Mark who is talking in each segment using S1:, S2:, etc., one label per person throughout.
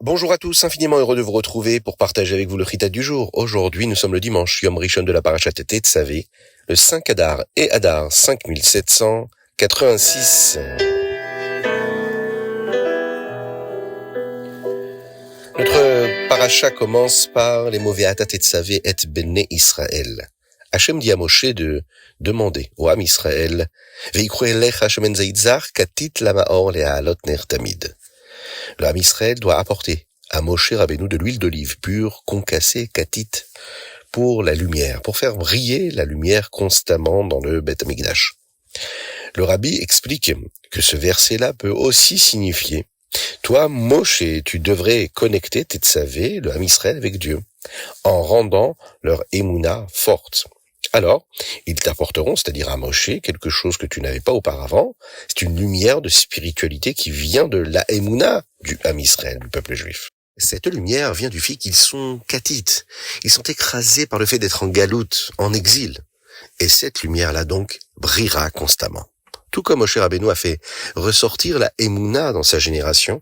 S1: Bonjour à tous, infiniment heureux de vous retrouver pour partager avec vous le Chitat du jour. Aujourd'hui, nous sommes le dimanche, Yom Rishon de la Parashat Tetzavé, le 5 Adar et Adar 5786. Notre parasha commence par les mots Ve'ata Tetzavé et Bene Israël. Hachem dit à Moshe de demander au Ham Israël, Ve'ikru elecha shemen zeitzar katit lamaor le'alot ner tamid. Le Ham Israël doit apporter à Moshe Rabbeinu de l'huile d'olive pure, concassée, katit, pour la lumière, pour faire briller la lumière constamment dans le Beth Amikdash. Le Rabbi explique que ce verset-là peut aussi signifier toi, Moshe, tu devrais connecter Tetzavé, le Ham Israël, avec Dieu, en rendant leur émouna forte. Alors, ils t'apporteront, c'est-à-dire à Moshe, quelque chose que tu n'avais pas auparavant. C'est une lumière de spiritualité qui vient de la émouna du Ham Israël, du peuple juif. Cette lumière vient du fait qu'ils sont katites. Ils sont écrasés par le fait d'être en galoute, en exil. Et cette lumière-là, donc, brillera constamment. Tout comme Moshe Rabbeinu a fait ressortir la émouna dans sa génération,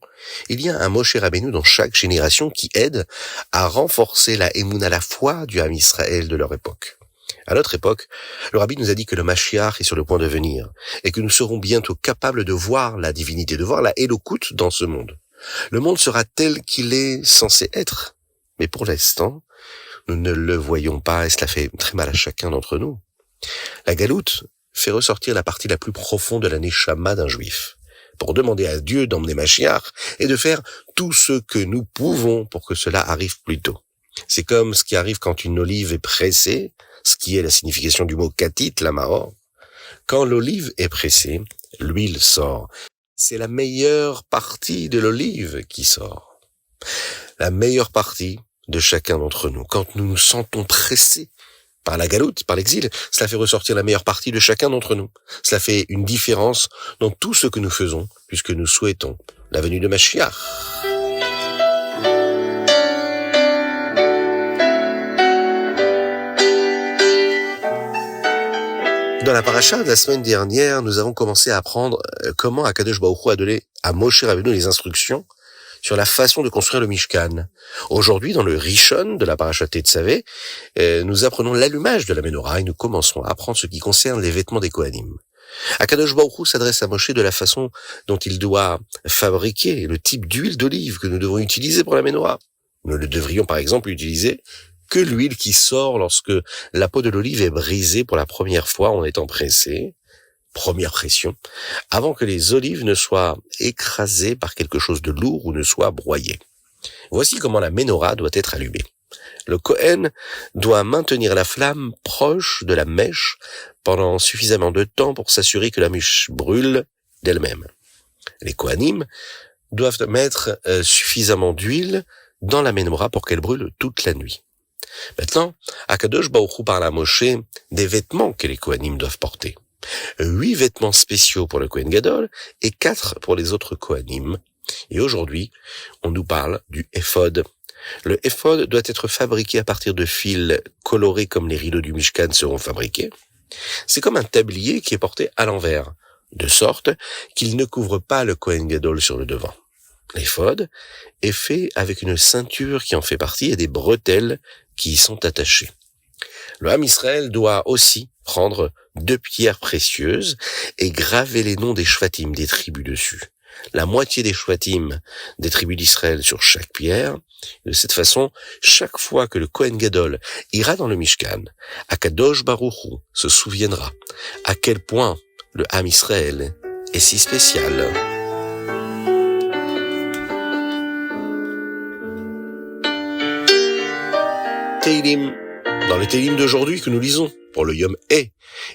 S1: il y a un Moshe Rabbeinu dans chaque génération qui aide à renforcer la émouna, la foi du Ham Israël de leur époque. À notre époque, le Rabbi nous a dit que le Mashiach est sur le point de venir et que nous serons bientôt capables de voir la divinité, de voir la Elokout dans ce monde. Le monde sera tel qu'il est censé être, mais pour l'instant, nous ne le voyons pas et cela fait très mal à chacun d'entre nous. La galoute fait ressortir la partie la plus profonde de la neshama d'un juif, pour demander à Dieu d'emmener Mashiach et de faire tout ce que nous pouvons pour que cela arrive plus tôt. C'est comme ce qui arrive quand une olive est pressée, ce qui est la signification du mot katit, la mahor. Quand l'olive est pressée, l'huile sort. C'est la meilleure partie de l'olive qui sort. La meilleure partie de chacun d'entre nous. Quand nous nous sentons pressés par la galoute, par l'exil, cela fait ressortir la meilleure partie de chacun d'entre nous. Cela fait une différence dans tout ce que nous faisons, puisque nous souhaitons la venue de Mashiach. Dans la paracha de la semaine dernière, nous avons commencé à apprendre comment Akadosh Baruch Hu a donné à Moshe Rabbeinu les instructions sur la façon de construire le Mishkan. Aujourd'hui, dans le Rishon de la paracha Tetzavé, nous apprenons l'allumage de la Menorah et nous commencerons à apprendre ce qui concerne les vêtements des Kohanim. Akadosh Baruch Hu s'adresse à Moshe de la façon dont il doit fabriquer le type d'huile d'olive que nous devons utiliser pour la Menorah. Nous ne devrions par exemple utiliser que l'huile qui sort lorsque la peau de l'olive est brisée pour la première fois en étant pressée, première pression, avant que les olives ne soient écrasées par quelque chose de lourd ou ne soient broyées. Voici comment la Menorah doit être allumée. Le Kohen doit maintenir la flamme proche de la mèche pendant suffisamment de temps pour s'assurer que la mèche brûle d'elle-même. Les Kohanim doivent mettre suffisamment d'huile dans la Menorah pour qu'elle brûle toute la nuit. Maintenant, Akadosh Baruch Hu parle à Moshe des vêtements que les Kohanim doivent porter. 8 vêtements spéciaux pour le Kohen Gadol et 4 pour les autres Kohanim. Et aujourd'hui, on nous parle du éphod. Le éphod doit être fabriqué à partir de fils colorés comme les rideaux du Mishkan seront fabriqués. C'est comme un tablier qui est porté à l'envers, de sorte qu'il ne couvre pas le Kohen Gadol sur le devant. L'éphod est fait avec une ceinture qui en fait partie et des bretelles qui y sont attachées. Le Ham Israël doit aussi prendre 2 pierres précieuses et graver les noms des shvatim, des tribus dessus. La moitié des shvatim des tribus d'Israël sur chaque pierre. De cette façon, chaque fois que le Kohen Gadol ira dans le Mishkan, Akadosh Baruch Hu se souviendra à quel point le Ham Israël est si spécial. Tehillim. Dans le Tehillim d'aujourd'hui que nous lisons pour le Yom et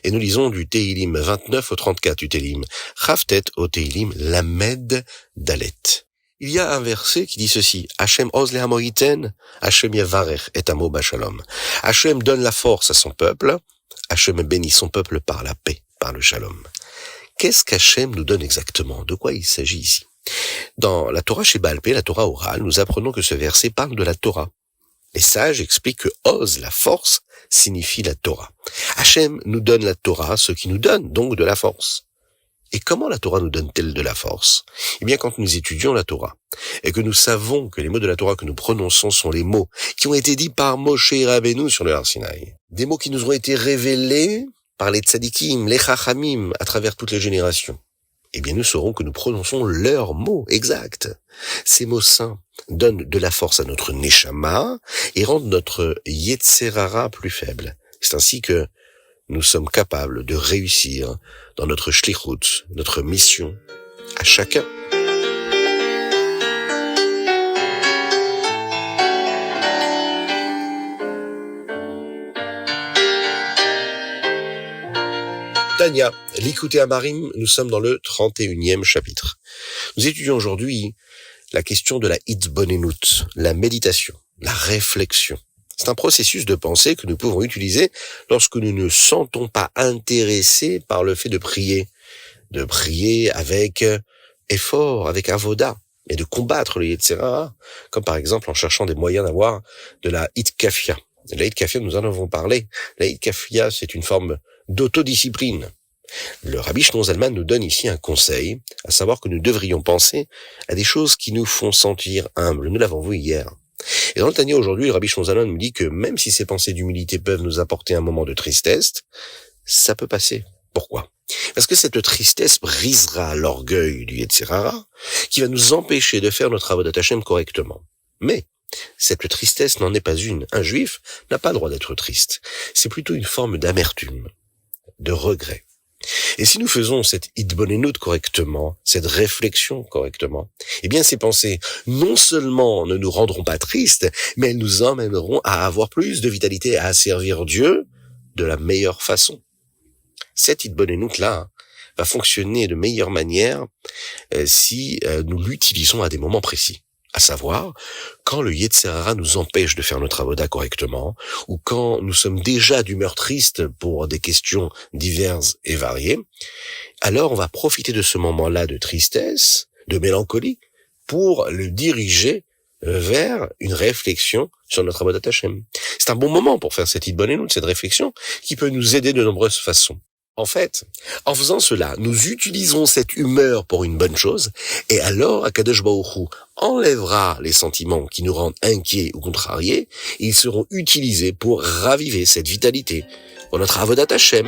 S1: nous lisons du Tehillim 29 au 34 du Tehillim Chavtet au Tehillim Lamed Dalet. Il y a un verset qui dit ceci: Hachem oz le'amo yiten, Hachem yavarech et amo bashalom. Hachem donne la force à son peuple, Hachem bénit son peuple par la paix, par le shalom. Qu'est-ce qu'Hachem nous donne exactement? De quoi il s'agit ici? Dans la Torah chez Baal Pé, la Torah orale, nous apprenons que ce verset parle de la Torah. Les sages expliquent que Oz, la force, signifie la Torah. Hachem nous donne la Torah, ce qui nous donne donc de la force. Et comment la Torah nous donne-t-elle de la force? Eh bien, quand nous étudions la Torah, et que nous savons que les mots de la Torah que nous prononçons sont les mots qui ont été dits par Moshe Rabbeinu sur le Har Sinaï, des mots qui nous ont été révélés par les tzadikim, les chachamim, à travers toutes les générations, eh bien, nous saurons que nous prononçons leurs mots exacts. Ces mots saints donnent de la force à notre neshama et rendent notre yetzer-hara plus faible. C'est ainsi que nous sommes capables de réussir dans notre shlichut, notre mission, à chacun. Tanya, Likutei Amarim, nous sommes dans le 31e chapitre. Nous étudions aujourd'hui la question de la hitbonenut, la méditation, la réflexion. C'est un processus de pensée que nous pouvons utiliser lorsque nous ne sentons pas intéressés par le fait de prier avec effort, avec avoda, et de combattre le Yetzirah, comme par exemple en cherchant des moyens d'avoir de la hitkafia. La hitkafia, nous en avons parlé. La hitkafia, c'est une forme d'autodiscipline. Le Rabbi Shlomo Zalman nous donne ici un conseil, à savoir que nous devrions penser à des choses qui nous font sentir humbles. Nous l'avons vu hier. Et dans le Tanya aujourd'hui, le Rabbi Shlomo Zalman nous dit que même si ces pensées d'humilité peuvent nous apporter un moment de tristesse, ça peut passer. Pourquoi? Parce que cette tristesse brisera l'orgueil du Yetzirah, qui va nous empêcher de faire notre avodat Hashem correctement. Mais cette tristesse n'en est pas une. Un juif n'a pas le droit d'être triste. C'est plutôt une forme d'amertume, de regret. Et si nous faisons cette hitbonenut correctement, cette réflexion correctement, eh bien ces pensées non seulement ne nous rendront pas tristes, mais elles nous emmèneront à avoir plus de vitalité, à servir Dieu de la meilleure façon. Cette hitbonenut-là va fonctionner de meilleure manière si nous l'utilisons à des moments précis. À savoir, quand le Yetzirah nous empêche de faire notre avoda correctement, ou quand nous sommes déjà d'humeur triste pour des questions diverses et variées, alors on va profiter de ce moment-là de tristesse, de mélancolie, pour le diriger vers une réflexion sur notre avodat Hashem. C'est un bon moment pour faire cette hitbonenut, cette réflexion, qui peut nous aider de nombreuses façons. En fait, en faisant cela, nous utiliserons cette humeur pour une bonne chose, et alors Akadosh Baruch Hu enlèvera les sentiments qui nous rendent inquiets ou contrariés, et ils seront utilisés pour raviver cette vitalité pour notre avodat Hashem.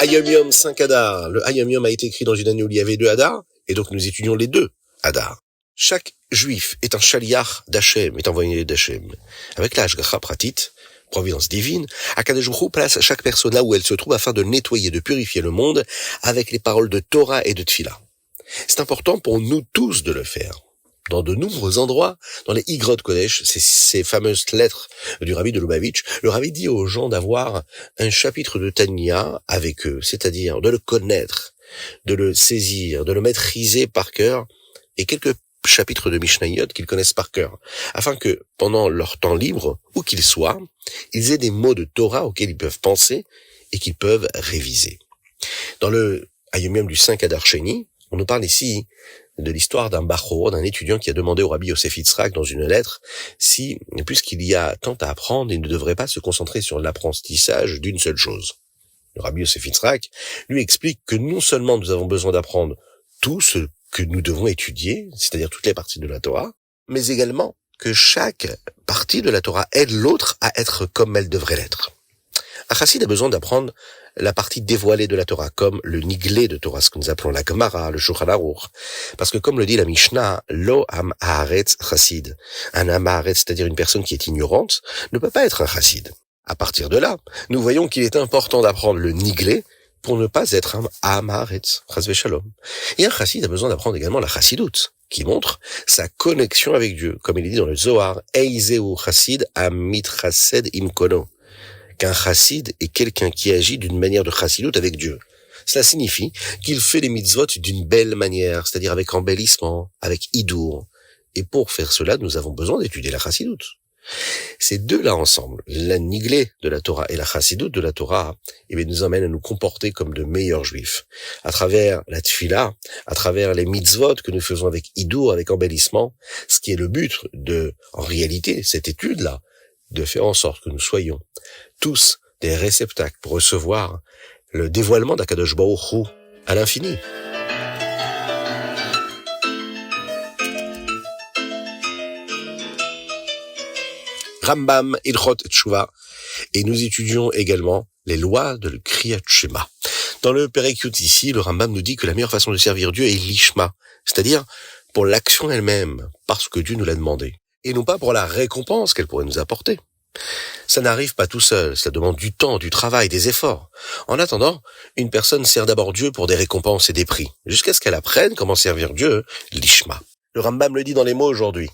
S1: Hayom Yom 5 Adar. Le Hayom Yom a été écrit dans une année où il y avait 2 Adar, et donc nous étudions les 2 Adar. Chaque juif est un shaliach d'Hachem, est envoyé d'Hachem. Avec la Hashgacha pratit, providence divine, Akadosh Baruch Hu place chaque personne là où elle se trouve afin de nettoyer, de purifier le monde avec les paroles de Torah et de Tfila. C'est important pour nous tous de le faire. Dans de nombreux endroits, dans les Igrot Kodesh, ces fameuses lettres du Rabbi de Lubavitch, le Rabbi dit aux gens d'avoir un chapitre de Tanya avec eux, c'est-à-dire de le connaître, de le saisir, de le maîtriser par cœur, et quelques chapitres de Mishnayot qu'ils connaissent par cœur, afin que, pendant leur temps libre, où qu'ils soient, ils aient des mots de Torah auxquels ils peuvent penser et qu'ils peuvent réviser. Dans le Hayom Yom du 5 Adar Sheni, on nous parle ici de l'histoire d'un bachor, d'un étudiant qui a demandé au Rabbi Yosef Yitzhak dans une lettre si, puisqu'il y a tant à apprendre, il ne devrait pas se concentrer sur l'apprentissage d'une seule chose. Le Rabbi Yosef Yitzhak lui explique que non seulement nous avons besoin d'apprendre tout ce que nous devons étudier, c'est-à-dire toutes les parties de la Torah, mais également que chaque partie de la Torah aide l'autre à être comme elle devrait l'être. Un chassid a besoin d'apprendre la partie dévoilée de la Torah, comme le niglé de Torah, ce que nous appelons la Gemara, le Shulchan Aruch. Parce que comme le dit la Mishnah, lo am haaretz chassid. Un am haaretz, c'est-à-dire une personne qui est ignorante, ne peut pas être un chassid. À partir de là, nous voyons qu'il est important d'apprendre le niglé, pour ne pas être un Amaretz, chas v'shalom. Et un chassid a besoin d'apprendre également la chassidout, qui montre sa connexion avec Dieu. Comme il est dit dans le Zohar, Eizeu chassid amit chased imkono. Qu'un chassid est quelqu'un qui agit d'une manière de chassidout avec Dieu. Cela signifie qu'il fait les mitzvot d'une belle manière, c'est-à-dire avec embellissement, avec hidour. Et pour faire cela, nous avons besoin d'étudier la chassidout. Ces deux-là ensemble, la niglé de la Torah et la chassidoute de la Torah, nous emmènent à nous comporter comme de meilleurs juifs. À travers la tfila, à travers les mitzvot que nous faisons avec hidour, avec embellissement, ce qui est le but en réalité, cette étude-là, de faire en sorte que nous soyons tous des réceptacles pour recevoir le dévoilement d'Akadosh Baruch Hu à l'infini. Rambam, Ilchot Tshuva, et nous étudions également les lois de Kriyat Shema. Dans le Perek Yud ici, le Rambam nous dit que la meilleure façon de servir Dieu est l'Ishma, c'est-à-dire pour l'action elle-même, parce que Dieu nous l'a demandé, et non pas pour la récompense qu'elle pourrait nous apporter. Ça n'arrive pas tout seul, ça demande du temps, du travail, des efforts. En attendant, une personne sert d'abord Dieu pour des récompenses et des prix, jusqu'à ce qu'elle apprenne comment servir Dieu, l'Ishma. Le Rambam le dit dans les mots aujourd'hui.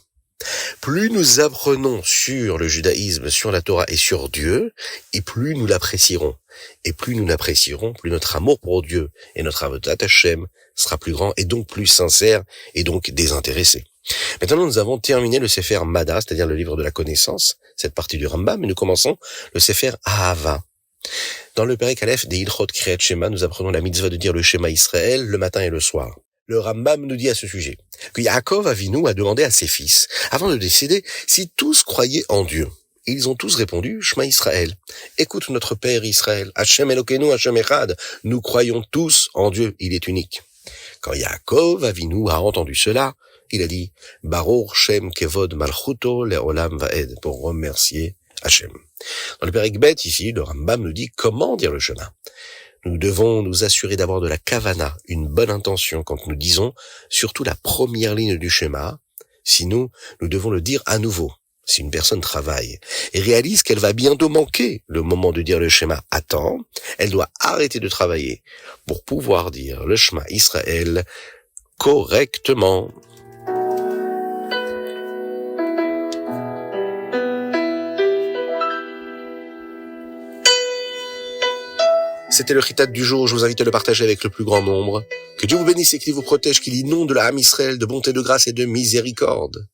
S1: Plus nous apprenons sur le judaïsme, sur la Torah et sur Dieu, et plus nous l'apprécierons. Et plus nous l'apprécierons, plus notre amour pour Dieu et notre avodat Hashem sera plus grand et donc plus sincère et donc désintéressé. Maintenant, nous avons terminé le Sefer Mada, c'est-à-dire le livre de la connaissance, cette partie du Rambam, et nous commençons le Sefer Ahava. Dans le Perek Aleph des Ilchot Kriyat Shema, nous apprenons la mitzvah de dire le Shema Israël le matin et le soir. Le Rambam nous dit à ce sujet que Yaakov Avinu a demandé à ses fils, avant de décéder, si tous croyaient en Dieu. Ils ont tous répondu, Shema Israël. Écoute notre Père Israël, Hashem Elokeinu, Hashem Echad. Nous croyons tous en Dieu, il est unique. Quand Yaakov Avinu a entendu cela, il a dit, Baruch Shem Kevod Malchuto Leolam Vaed, pour remercier Hashem. Dans le Perek Bet, ici, le Rambam nous dit comment dire le Shema. Nous devons nous assurer d'avoir de la kavana, une bonne intention quand nous disons, surtout la première ligne du schéma. Sinon, nous devons le dire à nouveau. Si une personne travaille et réalise qu'elle va bientôt manquer le moment de dire le schéma à temps, elle doit arrêter de travailler pour pouvoir dire le Shema Israël correctement. C'était le Chitat du jour, je vous invite à le partager avec le plus grand nombre. Que Dieu vous bénisse et qu'il vous protège, qu'il inonde la Ham Israël de bonté, de grâce et de miséricorde.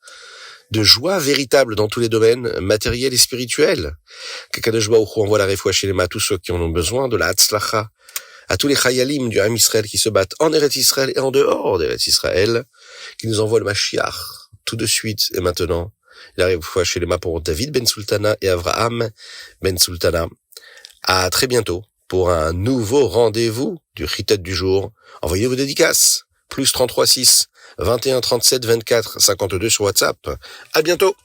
S1: De joie véritable dans tous les domaines, matériels et spirituels. Que Kadosh Baruch Hu envoie la refoua shelema à tous ceux qui en ont besoin, de la Hatzlacha, à tous les Chayalim du Ham Israël qui se battent en Eretz Israël et en dehors d'Eretz Israël, qui nous envoie le Mashiach tout de suite et maintenant. La refoua shelema pour David Ben Sultana et Avraham Ben Sultana. À très bientôt pour un nouveau rendez-vous du Chitat du jour. Envoyez vos dédicaces. +33 6 21 37 24 52 sur WhatsApp. À bientôt.